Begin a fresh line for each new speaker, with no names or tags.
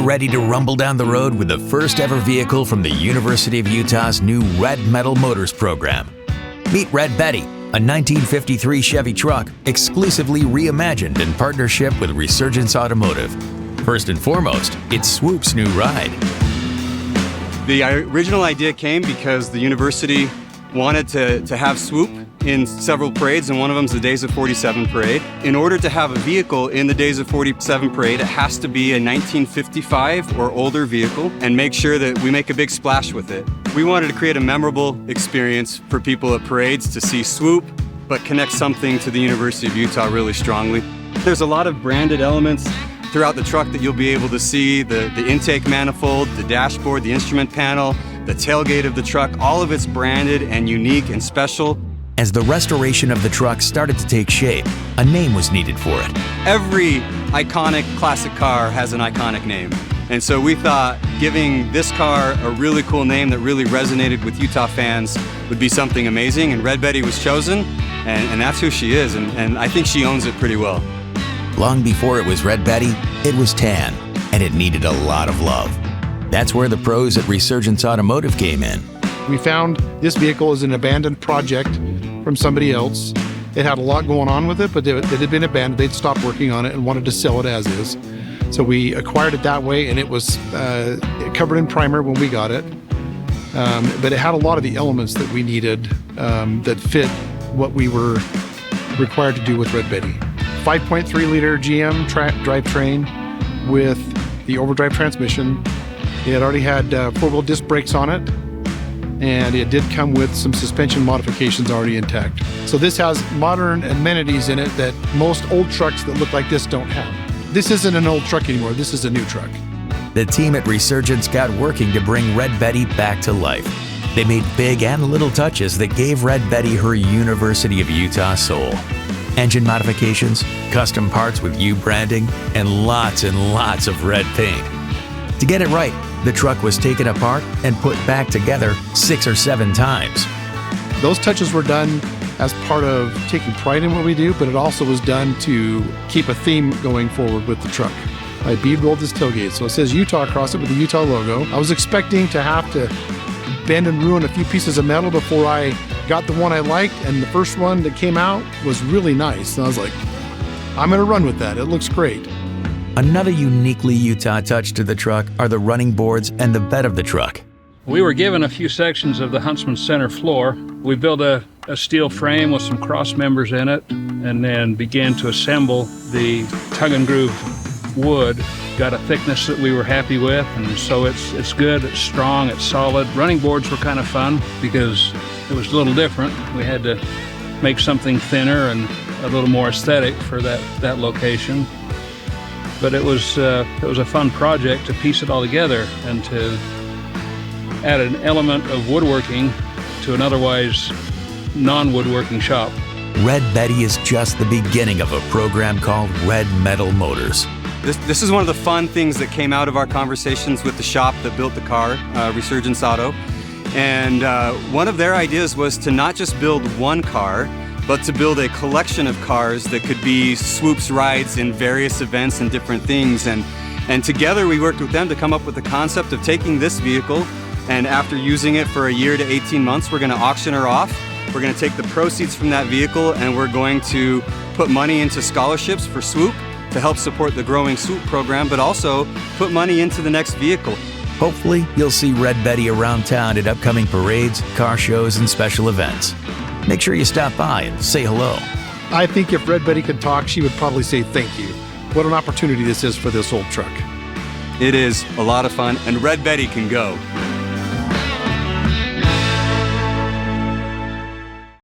ready to rumble down the road with the first ever vehicle from the University of Utah's new Red Metal Motors program. Meet Red Betty, a 1953 Chevy truck exclusively reimagined in partnership with Resurgence Automotive. First and foremost, it's Swoop's new ride.
The original idea came because the university wanted to have Swoop in several parades, and one of them is the Days of 47 parade. In order to have a vehicle in the Days of 47 parade, it has to be a 1955 or older vehicle and make sure that we make a big splash with it. We wanted to create a memorable experience for people at parades to see Swoop, but connect something to the University of Utah really strongly. There's a lot of branded elements throughout the truck that you'll be able to see, the intake manifold, the dashboard, the instrument panel, the tailgate of the truck. All of it's branded and unique and special.
As the restoration of the truck started to take shape, a name was needed for it.
Every iconic classic car has an iconic name. And so we thought giving this car a really cool name that really resonated with Utah fans would be something amazing, and Red Betty was chosen, and that's who she is, and I think she owns it pretty well.
Long before it was Red Betty, it was tan, and it needed a lot of love. That's where the pros at Resurgence Automotive came in.
We found this vehicle as an abandoned project from somebody else. It had a lot going on with it, but it had been abandoned. They'd stopped working on it and wanted to sell it as is. So we acquired it that way, and it was covered in primer when we got it. But it had a lot of the elements that we needed that fit what we were required to do with Red Betty. 5.3 liter GM drivetrain with the overdrive transmission. It already had 4-wheel disc brakes on it, and it did come with some suspension modifications already intact. So this has modern amenities in it that most old trucks that look like this don't have. This isn't an old truck anymore, this is a new truck.
The team at Resurgence got working to bring Red Betty back to life. They made big and little touches that gave Red Betty her University of Utah soul. Engine modifications, custom parts with U branding, and lots of red paint. To get it right, the truck was taken apart and put back together 6 or 7 times.
Those touches were done as part of taking pride in what we do, but it also was done to keep a theme going forward with the truck. I bead rolled this tailgate, so it says Utah across it with the Utah logo. I was expecting to have to bend and ruin a few pieces of metal before I got the one I liked, and the first one that came out was really nice. And I was like, I'm gonna run with that, it looks great.
Another uniquely Utah touch to the truck are the running boards and the bed of the truck.
We were given a few sections of the Huntsman center floor. We built a steel frame with some cross members in it, and then began to assemble the tug and groove wood. Got a thickness that we were happy with, and so it's good, it's strong, it's solid. Running boards were kind of fun because it was a little different. We had to make something thinner and a little more aesthetic for that location. But it was a fun project to piece it all together and to add an element of woodworking to an otherwise non-woodworking shop.
Red Betty is just the beginning of a program called Red Metal Motors.
This is one of the fun things that came out of our conversations with the shop that built the car, Resurgence Auto. And one of their ideas was to not just build one car, but to build a collection of cars that could be Swoop's rides in various events and different things. And together we worked with them to come up with the concept of taking this vehicle, and after using it for a year to 18 months, we're gonna auction her off. We're gonna take the proceeds from that vehicle, and we're going to put money into scholarships for Swoop to help support the growing Swoop program, but also put money into the next vehicle.
Hopefully, you'll see Red Betty around town at upcoming parades, car shows, and special events. Make sure you stop by and say hello.
I think if Red Betty could talk, she would probably say thank you. What an opportunity this is for this old truck.
It is a lot of fun, and Red Betty can go.